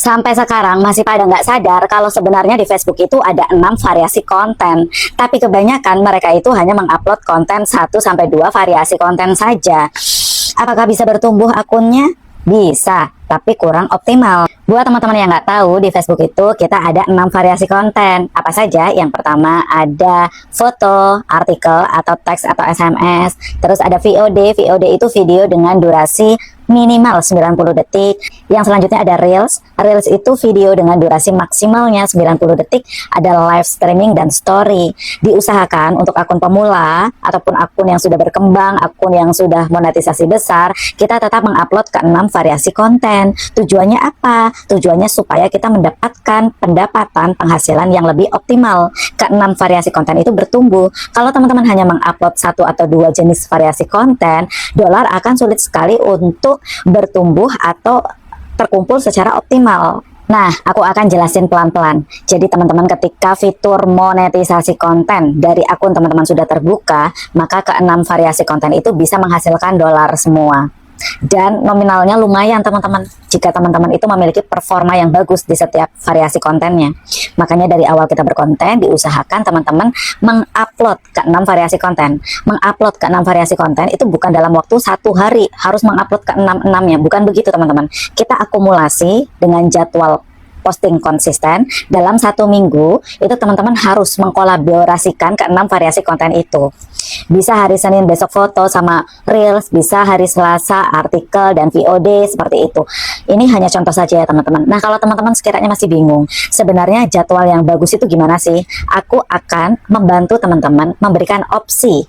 Sampai sekarang masih pada nggak sadar kalau sebenarnya di Facebook itu ada 6 variasi konten. Tapi kebanyakan mereka itu hanya mengupload konten 1-2 variasi konten saja. Apakah bisa bertumbuh akunnya? Bisa, tapi kurang optimal. Buat teman-teman yang nggak tahu, di Facebook itu kita ada 6 variasi konten. Apa saja? Yang pertama ada foto, artikel, atau teks atau SMS. Terus ada VOD. VOD itu video dengan durasi minimal 90 detik. Yang selanjutnya ada Reels. Reels itu video dengan durasi maksimalnya 90 detik. Ada live streaming dan story. Diusahakan untuk akun pemula ataupun akun yang sudah berkembang, akun yang sudah monetisasi besar, kita tetap mengupload ke 6 variasi konten. Tujuannya apa? Tujuannya supaya kita mendapatkan pendapatan penghasilan yang lebih optimal. Ke-6 variasi konten itu bertumbuh. Kalau teman-teman hanya mengupload 1 atau 2 jenis variasi konten, dolar akan sulit sekali untuk bertumbuh atau terkumpul secara optimal. Nah, aku akan jelasin pelan-pelan. Jadi teman-teman, ketika fitur monetisasi konten dari akun teman-teman sudah terbuka, maka ke-6 variasi konten itu bisa menghasilkan dolar semua. Dan nominalnya lumayan teman-teman, jika teman-teman itu memiliki performa yang bagus di setiap variasi kontennya. Makanya dari awal kita berkonten, diusahakan teman-teman mengupload ke 6 variasi konten. Mengupload ke 6 variasi konten itu bukan dalam waktu 1 hari harus mengupload ke 6-6-nya, bukan begitu teman-teman. Kita akumulasi dengan jadwal posting konsisten dalam 1 minggu. Itu teman-teman harus mengkolaborasikan ke 6 variasi konten itu. Bisa hari Senin besok foto sama Reels, bisa hari Selasa artikel dan VOD, seperti itu. Ini hanya contoh saja ya teman-teman. Nah, kalau teman-teman sekiranya masih bingung, sebenarnya jadwal yang bagus itu gimana sih? Aku akan membantu teman-teman memberikan opsi.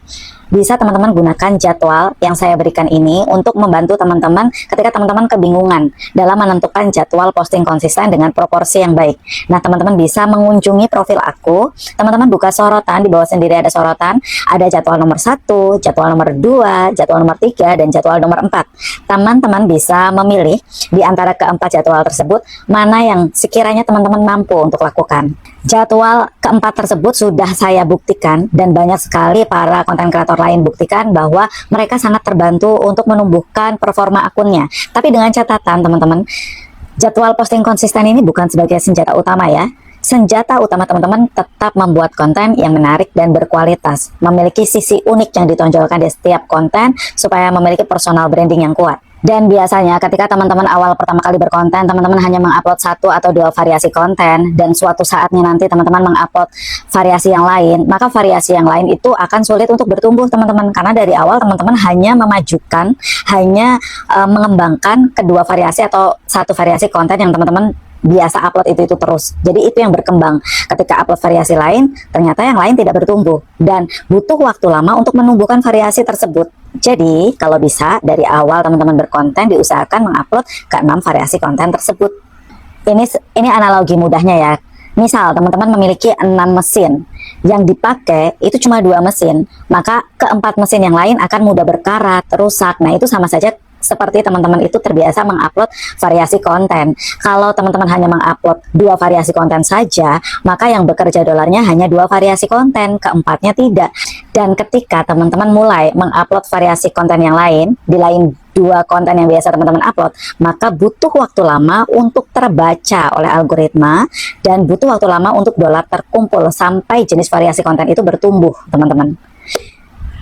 Bisa teman-teman gunakan jadwal yang saya berikan ini untuk membantu teman-teman ketika teman-teman kebingungan dalam menentukan jadwal posting konsisten dengan proporsi yang baik. Nah, teman-teman bisa mengunjungi profil aku. Teman-teman buka sorotan, di bawah sendiri ada sorotan, ada jadwal nomor 1, jadwal nomor 2, jadwal nomor 3, dan jadwal nomor 4. Teman-teman bisa memilih di antara keempat jadwal tersebut mana yang sekiranya teman-teman mampu untuk lakukan. Jadwal keempat tersebut sudah saya buktikan, dan banyak sekali para konten kreator lain buktikan bahwa mereka sangat terbantu untuk menumbuhkan performa akunnya. Tapi dengan catatan teman-teman, jadwal posting konsisten ini bukan sebagai senjata utama ya. Senjata utama teman-teman tetap membuat konten yang menarik dan berkualitas, memiliki sisi unik yang ditonjolkan di setiap konten supaya memiliki personal branding yang kuat. Dan biasanya ketika teman-teman awal pertama kali berkonten, teman-teman hanya mengupload 1 atau 2 variasi konten, dan suatu saatnya nanti teman-teman mengupload variasi yang lain, maka variasi yang lain itu akan sulit untuk bertumbuh teman-teman, karena dari awal teman-teman hanya memajukan, hanya mengembangkan kedua variasi atau 1 variasi konten yang teman-teman biasa upload itu terus. Jadi itu yang berkembang. Ketika upload variasi lain, ternyata yang lain tidak bertumbuh, dan butuh waktu lama untuk menumbuhkan variasi tersebut. Jadi kalau bisa dari awal teman-teman berkonten, diusahakan mengupload ke 6 variasi konten tersebut. Ini analogi mudahnya ya. Misal teman-teman memiliki 6 mesin, yang dipakai itu cuma 2 mesin, maka keempat mesin yang lain akan mudah berkarat, rusak. Nah, itu sama saja seperti teman-teman itu terbiasa mengupload variasi konten. Kalau teman-teman hanya mengupload 2 variasi konten saja, maka yang bekerja dolarnya hanya 2 variasi konten, keempatnya tidak. Dan ketika teman-teman mulai mengupload variasi konten yang lain, di lain 2 konten yang biasa teman-teman upload, maka butuh waktu lama untuk terbaca oleh algoritma, dan butuh waktu lama untuk dolar terkumpul sampai jenis variasi konten itu bertumbuh teman-teman.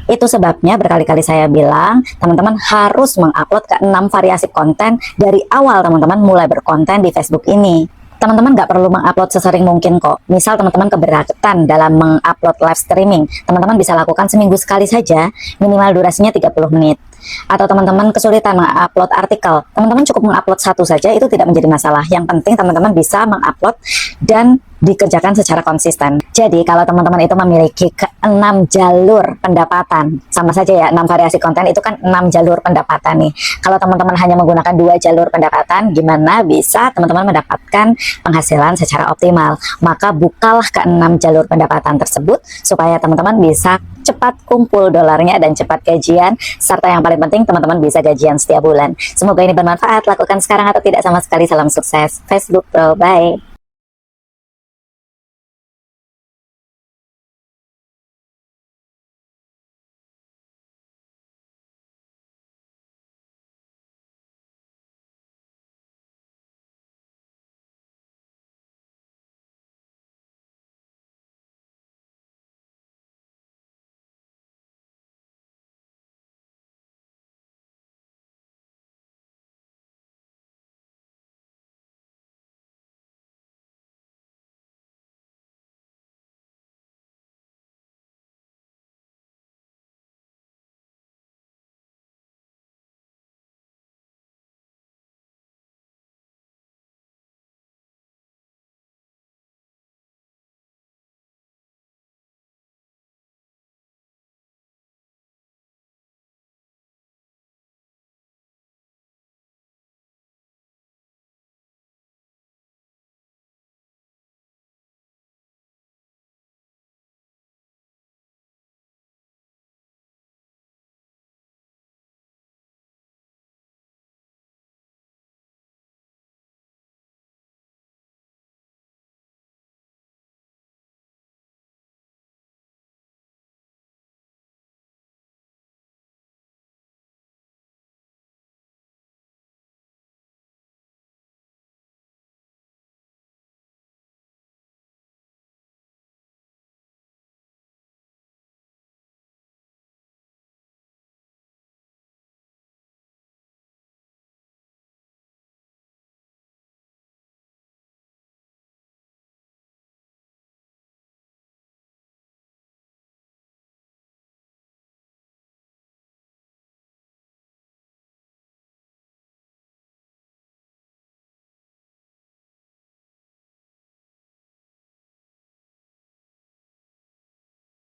Itu sebabnya berkali-kali saya bilang teman-teman harus mengupload ke 6 variasi konten dari awal teman-teman mulai berkonten di Facebook ini. Teman-teman nggak perlu mengupload sesering mungkin kok. Misal teman-teman keberatan dalam mengupload live streaming, teman-teman bisa lakukan seminggu sekali saja, minimal durasinya 30 menit. Atau teman-teman kesulitan mengupload artikel, teman-teman cukup mengupload 1 saja, itu tidak menjadi masalah. Yang penting teman-teman bisa mengupload dan dikerjakan secara konsisten. Jadi kalau teman-teman itu memiliki ke-6 jalur pendapatan, sama saja ya, 6 variasi konten itu kan 6 jalur pendapatan nih. Kalau teman-teman hanya menggunakan 2 jalur pendapatan, gimana bisa teman-teman mendapatkan penghasilan secara optimal? Maka bukalah ke-6 jalur pendapatan tersebut supaya teman-teman bisa cepat kumpul dolarnya dan cepat gajian, serta yang paling penting teman-teman bisa gajian setiap bulan. Semoga ini bermanfaat. Lakukan sekarang atau tidak sama sekali. Salam sukses Facebook Pro, bye.